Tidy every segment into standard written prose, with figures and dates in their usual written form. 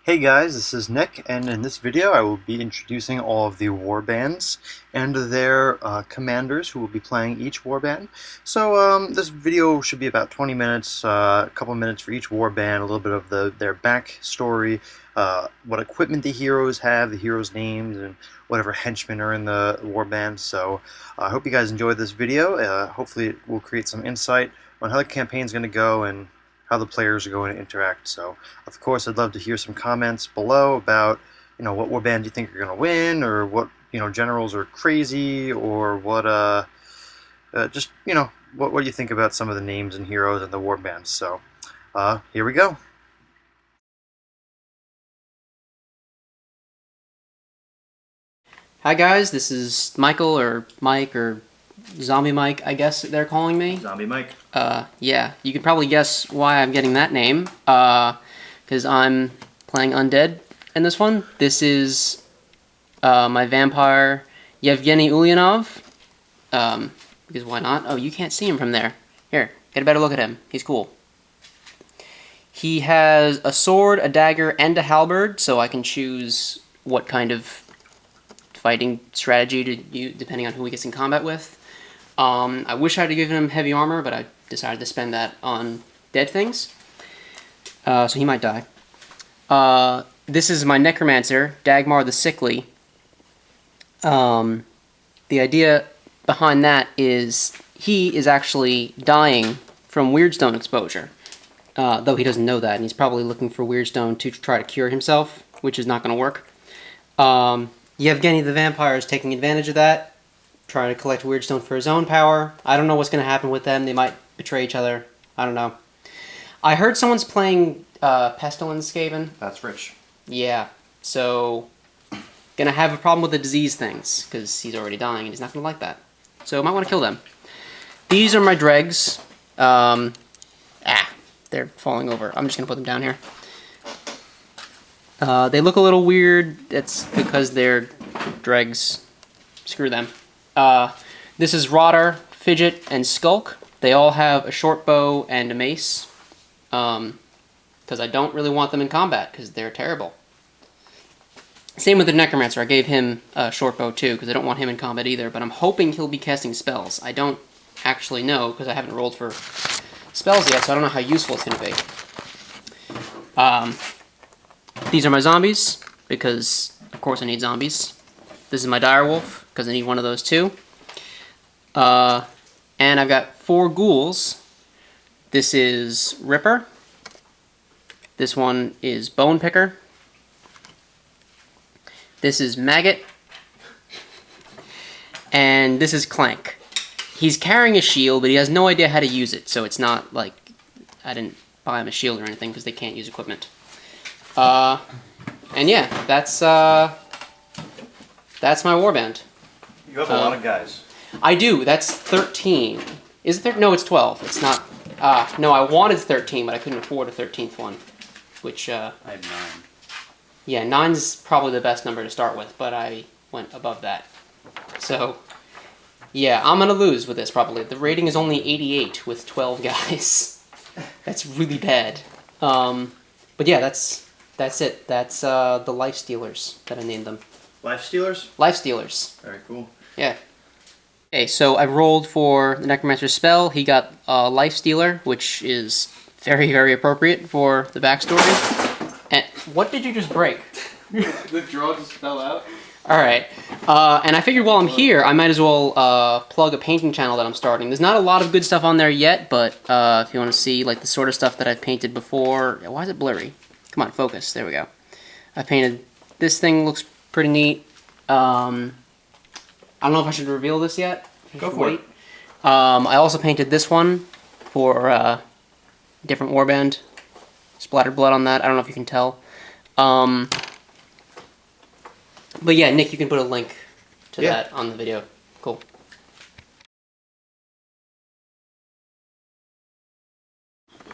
Hey guys, this is Nick, and in this video I will be introducing all of the warbands and their commanders who will be playing each warband. So this video should be about 20 minutes, a couple minutes for each warband, a little bit of their backstory, what equipment the heroes have, the heroes' names, and whatever henchmen are in the warband. So I hope you guys enjoyed this video. Hopefully it will create some insight on how the campaign's going to go and how the players are going to interact. So, of course, I'd love to hear some comments below about, what warband you think are going to win, or what, generals are crazy, or what, just, what do you think about some of the names and heroes and the warbands. So, here we go. Hi guys, this is Michael, or Mike, or Zombie Mike, I guess they're calling me. Zombie Mike. Yeah, you can probably guess why I'm getting that name, because I'm playing undead in this one. This is, my vampire, Yevgeny Ulyanov, because why not? Oh, you can't see him from there. Here, get a better look at him. He's cool. He has a sword, a dagger, and a halberd, so I can choose what kind of fighting strategy to use depending on who he gets in combat with. I wish I had given him heavy armor, but I decided to spend that on dead things. So he might die. This is my necromancer, Dagmar the Sickly. The idea behind that is he is actually dying from weirdstone exposure. Though he doesn't know that, and he's probably looking for weirdstone to try to cure himself, which is not going to work. Yevgeny the vampire is taking advantage of that, trying to collect weirdstone for his own power. I don't know what's going to happen with them. They might betray each other. I don't know. I heard someone's playing pestilence Skaven. That's Rich. Yeah, so gonna have a problem with the disease things because he's already dying and he's not gonna like that. So I might want to kill them. These are my dregs. They're falling over. I'm just gonna put them down here. They look a little weird. That's because they're dregs. Screw them. This is Rotter, Fidget, and Skulk. They all have a short bow and a mace. Because I don't really want them in combat, because they're terrible. Same with the Necromancer. I gave him a short bow too, because I don't want him in combat either, but I'm hoping he'll be casting spells. I don't actually know, because I haven't rolled for spells yet, so I don't know how useful it's going to be. These are my zombies, because of course I need zombies. This is my direwolf, because I need one of those too. And I've got 4 ghouls. This is Ripper. This one is Bone Picker. This is Maggot. And this is Clank. He's carrying a shield, but he has no idea how to use it, so it's not like I didn't buy him a shield or anything, because they can't use equipment. And yeah, that's my warband. You have a lot of guys. I do. That's 13. Is it no, it's 12. It's not. No, I wanted 13, but I couldn't afford a 13th one. Which, I have 9. Yeah, 9's probably the best number to start with, but I went above that. So, yeah, I'm gonna lose with this probably. The rating is only 88 with 12 guys. That's really bad. But yeah, that's it. That's the Life Stealers that I named them. Life Stealers? Life Stealers. Very cool. Yeah. Okay, so I rolled for the Necromancer's spell. He got Life Stealer, which is very, very appropriate for the backstory. And what did you just break? The draw just fell out. Alright, and I figured while I'm here, I might as well plug a painting channel that I'm starting. There's not a lot of good stuff on there yet, but if you want to see like the sort of stuff that I've painted before... Why is it blurry? Come on, focus. There we go. I painted... This thing looks pretty neat. I don't know if I should reveal this yet. Go for it. I also painted this one for different warband. Splattered blood on that. I don't know if you can tell. But yeah, Nick, you can put a link to that on the video. Cool.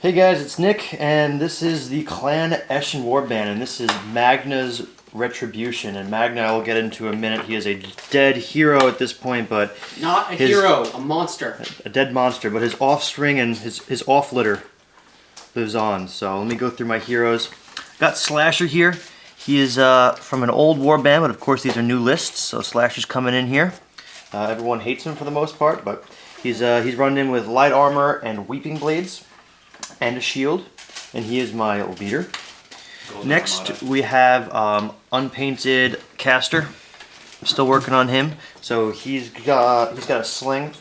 Hey guys, it's Nick, and this is the Clan Eshin Warband, and this is Magna's Retribution. And Magna I will get into in a minute. He is a dead hero at this point, but... Not a hero, a monster. A dead monster, but his offspring and his off-litter lives on. So let me go through my heroes. Got Slasher here. He is from an old warband, but of course these are new lists, so Slasher's coming in here. Everyone hates him for the most part, but he's running in with light armor and weeping blades and a shield, and he is my leader. Next we have unpainted Caster. I'm still working on him. So he's got a sling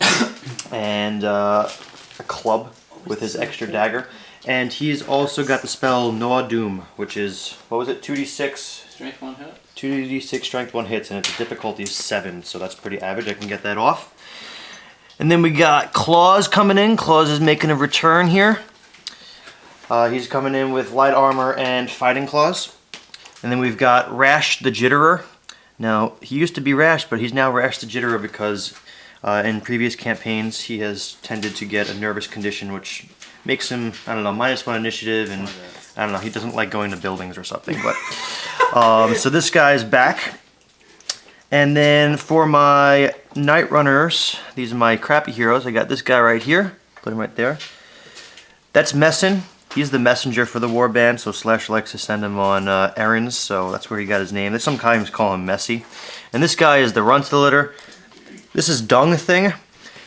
and a club with his extra dagger, and he's also got the spell Noa Doom, which is, what was it, 2d6 Strength 1 hit. 2d6 strength 1 hits, and its difficulty is 7, so that's pretty average. I can get that off. And then we got Claws coming in. Claws is making a return here. He's coming in with light armor and fighting claws. And then we've got Rash the Jitterer. Now, he used to be Rash, but he's now Rash the Jitterer because in previous campaigns he has tended to get a nervous condition, which makes him, I don't know, -1 initiative, and I don't know, he doesn't like going to buildings or something. But so this guy's back. And then for my Night Runners, these are my crappy heroes. I got this guy right here. Put him right there. That's Messin. He's the messenger for the warband, so Slash likes to send him on errands, so that's where he got his name. They sometimes call him Messy. And this guy is the runt of the litter. This is Dung Thing.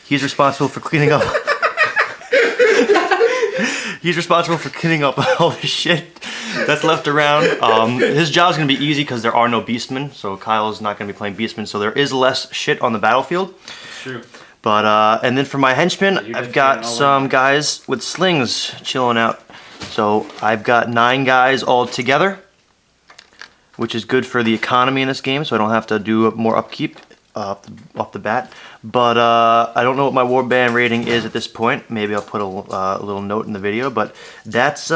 He's responsible for cleaning up. He's responsible for cleaning up all the shit that's left around. His job's gonna be easy because there are no beastmen, so Kyle's not gonna be playing beastmen, so there is less shit on the battlefield. True. But and then for my henchmen, I've got some guys with slings chilling out. So I've got 9 guys all together, which is good for the economy in this game, so I don't have to do more upkeep off the bat. But I don't know what my warband rating is at this point. Maybe I'll put a little note in the video, but that's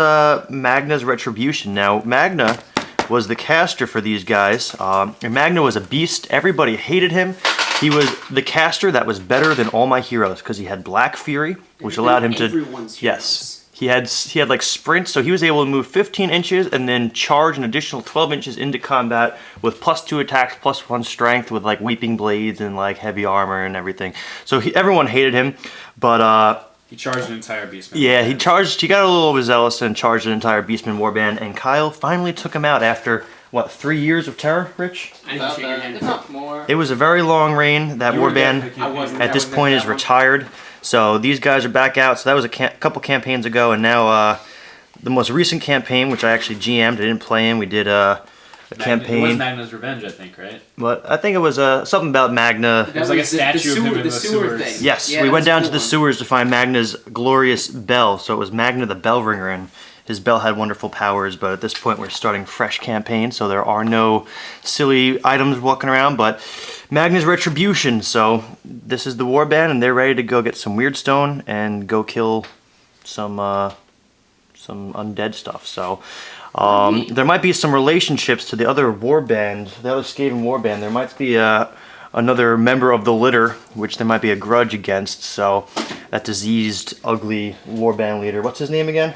Magna's Retribution. Now, Magna was the caster for these guys, and Magna was a beast. Everybody hated him. He was the caster that was better than all my heroes because he had Black Fury, which allowed him to... Yes. He had like sprint, so he was able to move 15 inches and then charge an additional 12 inches into combat with +2 attacks, +1 strength, with like weeping blades and like heavy armor and everything. So everyone hated him, but he charged an entire beastman. Yeah, he got a little overzealous and charged an entire beastman warband, and Kyle finally took him out after what, 3 years of terror, Rich? I need to shake your hand. If not more. It was a very long reign. That warband at this point is retired. So these guys are back out. So that was a couple campaigns ago, and now the most recent campaign, which I actually GM'd, I didn't play in. We did a campaign. It was Magna's Revenge, I think, right? But I think it was something about Magna. It was like a statue of him in the sewers. Thing. Yes, yeah, we went down to the one. sewers to find Magna's glorious bell. So it was Magna the Bellringer, and his bell had wonderful powers. But at this point, we're starting fresh campaign, so there are no silly items walking around. But Magna's Retribution. So this is the warband, and they're ready to go get some Weirdstone and go kill some undead stuff. So there might be some relationships to the other warband, the other Skaven warband. There might be another member of the litter, which there might be a grudge against. So that diseased, ugly warband leader. What's his name again?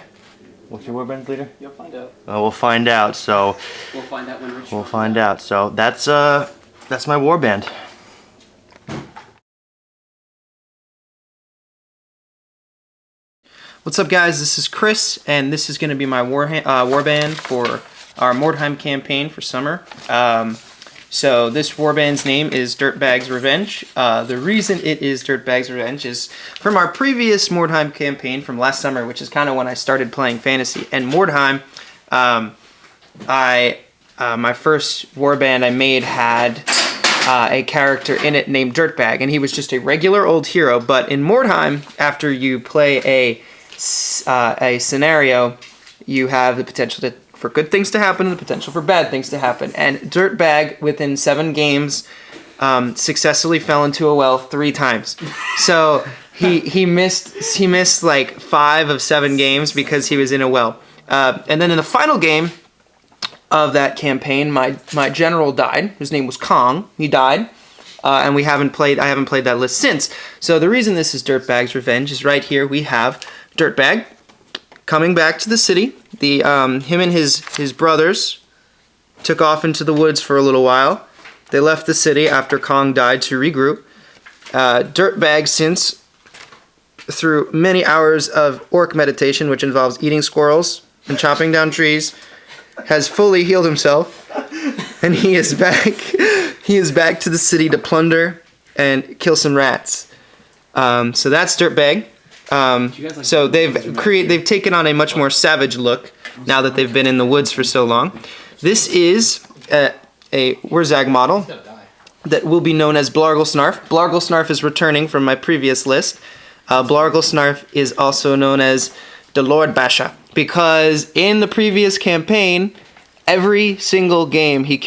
What's your warband leader? You'll find out. We'll find out. So We'll find out when Rich. we'll find out. So that's my warband. What's up, guys? This is Chris, and this is going to be my warband for our Mordheim campaign for summer. So this warband's name is Dirtbag's Revenge. The reason it is Dirtbag's Revenge is from our previous Mordheim campaign from last summer, which is kind of when I started playing fantasy. And Mordheim, my first warband I made had a character in it named Dirtbag, and he was just a regular old hero. But in Mordheim, after you play a scenario, you have the potential for good things to happen and the potential for bad things to happen. And Dirtbag, within 7 games, successfully fell into a well 3 times. So he missed like 5 of 7 games because he was in a well. And then in the final game of that campaign, my general died. His name was Kong. He died. And I haven't played that list since. So the reason this is Dirtbag's Revenge is right here we have Dirtbag coming back to the city. Him and his brothers took off into the woods for a little while. They left the city after Kong died to regroup. Dirtbag, since through many hours of orc meditation, which involves eating squirrels and chopping down trees, has fully healed himself, and he is back. He is back to the city to plunder and kill some rats. So that's Dirtbag. So they've taken on a much more savage look now that they've been in the woods for so long. This is a Wurzag model that will be known as Blarglesnarf. Blarglesnarf is returning from my previous list. Blarglesnarf is also known as the Lord Basha, because in the previous campaign, every single game he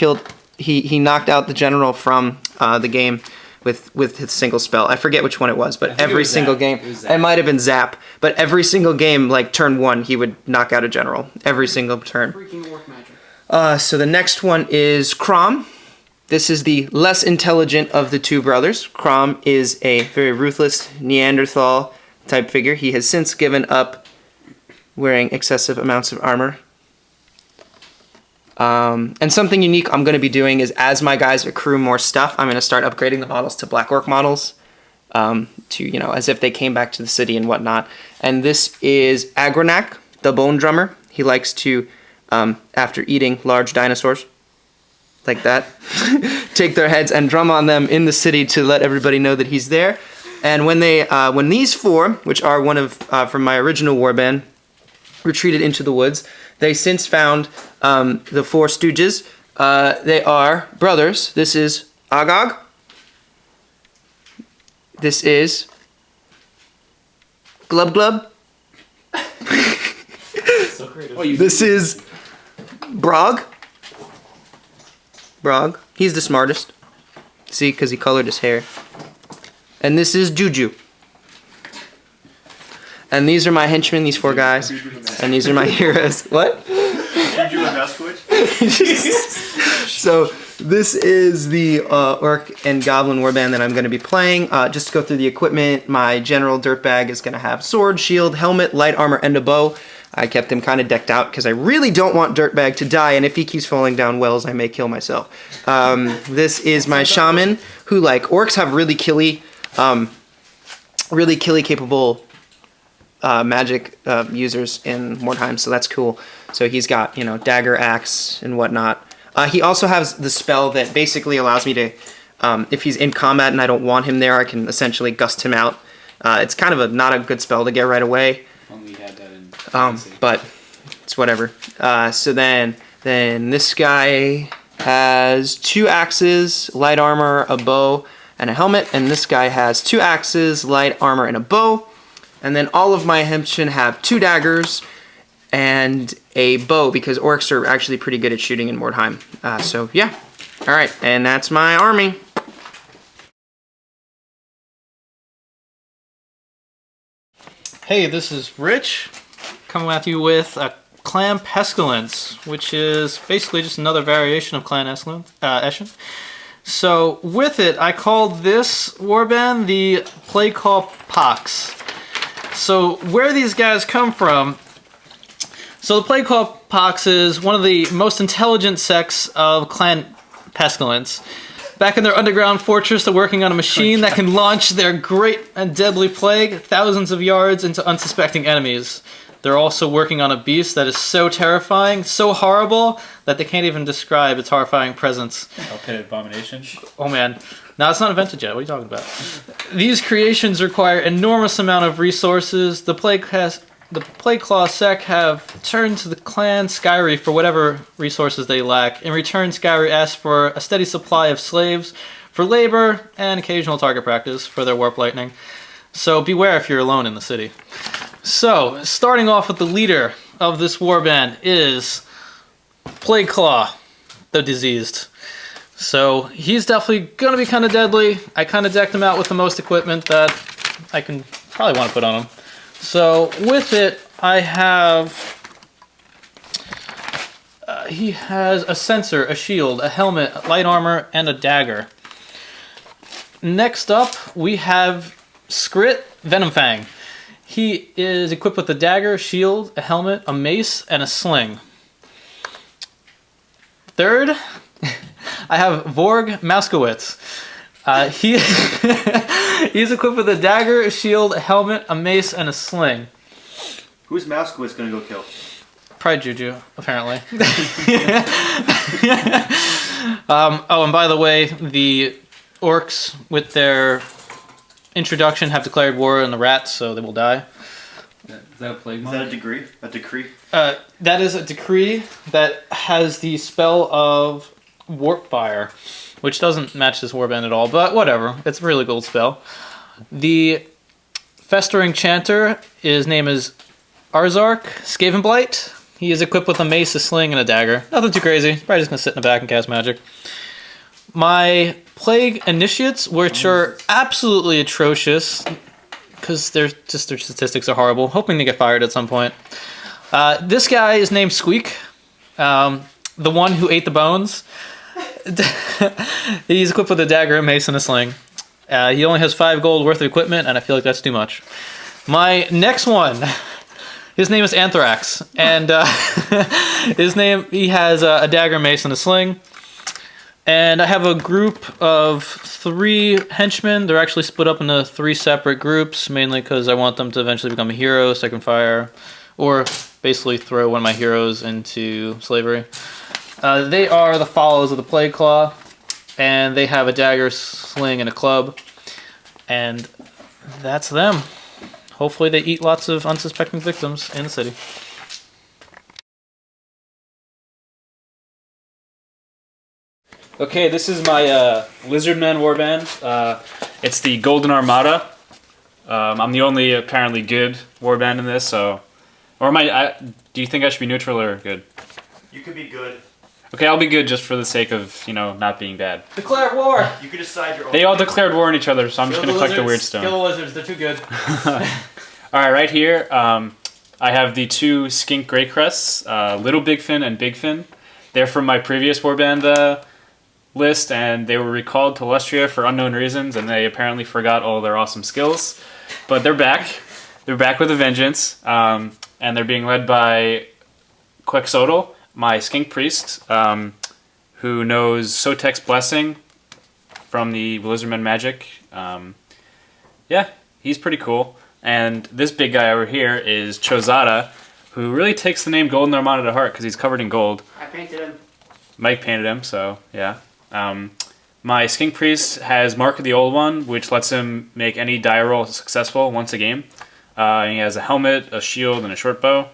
knocked out the general from the game with his single spell. I forget which one it was, but every single game. It might have been Zap, but every single game, like turn 1, he would knock out a general. Every single turn. Freaking orc magic. So the next one is Crom. This is the less intelligent of the two brothers. Crom is a very ruthless Neanderthal type figure. He has since given up wearing excessive amounts of armor. And something unique I'm going to be doing is, as my guys accrue more stuff, I'm going to start upgrading the models to Black Orc models, as if they came back to the city and whatnot. And this is Agronak, the Bone Drummer. He likes to, after eating large dinosaurs, like that, take their heads and drum on them in the city to let everybody know that he's there. And when these four, which are one of from my original warband, retreated into the woods, they since found the four stooges. They are brothers. This is Agog. This is Glub Glub. So creative. This is Brog. Brog. He's the smartest. See, because he colored his hair. And this is Juju. And these are my henchmen, these four guys. And these are my heroes. What? Juju and Mesquich? So this is the Orc and Goblin Warband that I'm going to be playing. Just to go through the equipment, my general Dirtbag is going to have sword, shield, helmet, light armor, and a bow. I kept him kind of decked out because I really don't want Dirtbag to die, and if he keeps falling down wells, I may kill myself. This is my shaman, who, like, orcs have really killy capable magic users in Mordheim, so that's cool. So he's got, dagger, axe, and whatnot. He also has the spell that basically allows me to, if he's in combat and I don't want him there, I can essentially gust him out. It's kind of not a good spell to get right away. Only had that in but it's whatever. So then this guy has 2 axes, light armor, a bow, and a helmet. And this guy has 2 axes, light armor, and a bow. And then all of my henchmen have 2 daggers and a bow, because orcs are actually pretty good at shooting in Mordheim. So yeah. All right, and that's my army. Hey, this is Rich, coming at you with a Clan Pestilence, which is basically just another variation of Clan Eschen. So with it, I called this warband the Plague Call Pox. So where these guys come from, so the Plague Call Pox is one of the most intelligent sects of Clan Pestilence. Back in their underground fortress, they're working on a machine that can launch their great and deadly plague thousands of yards into unsuspecting enemies. They're also working on a beast that is so terrifying, so horrible, that they can't even describe its horrifying presence. Pit Abomination. Oh man. No, it's not invented yet. What are you talking about? These creations require enormous amount of resources. The Plague Claw sect have turned to the clan Skyrie for whatever resources they lack. In return, Skyrie asks for a steady supply of slaves for labor and occasional target practice for their warp lightning. So beware if you're alone in the city. So, starting off with the leader of this warband is Plague Claw, the diseased. So he's definitely going to be kind of deadly. I kind of decked him out with the most equipment that I can probably want to put on him. So with it, I have, he has a sensor, a shield, a helmet, light armor, and a dagger. Next up, we have Skrit Venomfang. He is equipped with a dagger, shield, a helmet, a mace, and a sling. Third, I have Vorg Mauskowitz. He's equipped with a dagger, a shield, a helmet, a mace, and a sling. Who's Mauskowitz going to go kill? Pride Juju, apparently. Oh, and by the way, the orcs, with their introduction, have declared war on the rats, so they will die. Is that a plague Is monk? that a degree? A decree? That is a decree that has the spell of Warp Fire, which doesn't match this warband at all, but whatever. It's a really cool spell. The Festering Chanter, his name is Arzark Skaven Blight. He is equipped with a mace, a sling, and a dagger. Nothing too crazy. Probably just gonna sit in the back and cast magic. My Plague Initiates, which are absolutely atrocious, because their statistics are horrible. Hoping to get fired at some point. This guy is named Squeak, the one who ate the bones. He's equipped with a dagger, a mace, and a sling. He only has 5 gold worth of equipment, and I feel like that's too much. My next one, his name is Anthrax, and he has a dagger, mace, and a sling. And I have a group of 3 henchmen. They're actually split up into 3 separate groups, mainly because I want them to eventually become a hero, second fire, or basically throw one of my heroes into slavery. They are the Follows of the Plague Claw, and they have a dagger, sling, and a club. And that's them. Hopefully they eat lots of unsuspecting victims in the city. Okay, this is my Lizardmen warband. It's the Golden Armada. I'm the only apparently good warband in this, so... Or am do you think I should be neutral or good? You could be good. Okay, I'll be good just for the sake of, not being bad. Declare war! You could decide your own. They all declared war on each other, so I'm just going to collect the weird stone. Kill the lizards, they're too good. Alright, right here, I have the 2 skink greycrests, Little Bigfin and Bigfin. They're from my previous warband list, and they were recalled to Lustria for unknown reasons, and they apparently forgot all their awesome skills. But they're back. They're back with a vengeance, and they're being led by Quexotal, my skink priest, who knows Sotek's Blessing from the Lizardmen magic. Yeah, he's pretty cool. And this big guy over here is Chozada, who really takes the name Golden Armada to heart because he's covered in gold. I painted him. Mike painted him, so yeah. My skink priest has Mark of the Old One, which lets him make any die roll successful once a game. He has a helmet, a shield, and a short bow.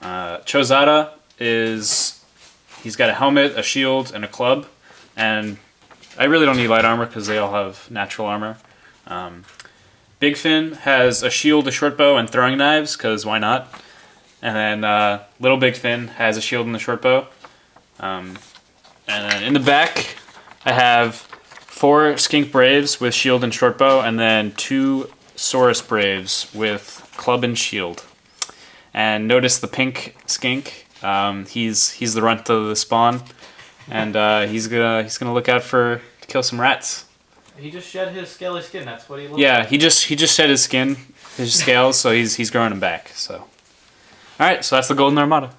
Chozada he's got a helmet, a shield, and a club. And I really don't need light armor because they all have natural armor. Bigfin has a shield, a short bow, and throwing knives, because why not? And then Little Bigfin has a shield and a short bow. And then in the back, I have 4 skink braves with shield and short bow, and then 2 Saurus braves with club and shield. And notice the pink skink. He's the runt of the spawn, and he's gonna look out to kill some rats. He just shed his scaly skin. That's what he looks Yeah, like. he just shed his skin, his scales, so he's growing them back. So, all right, so that's the Golden Armada.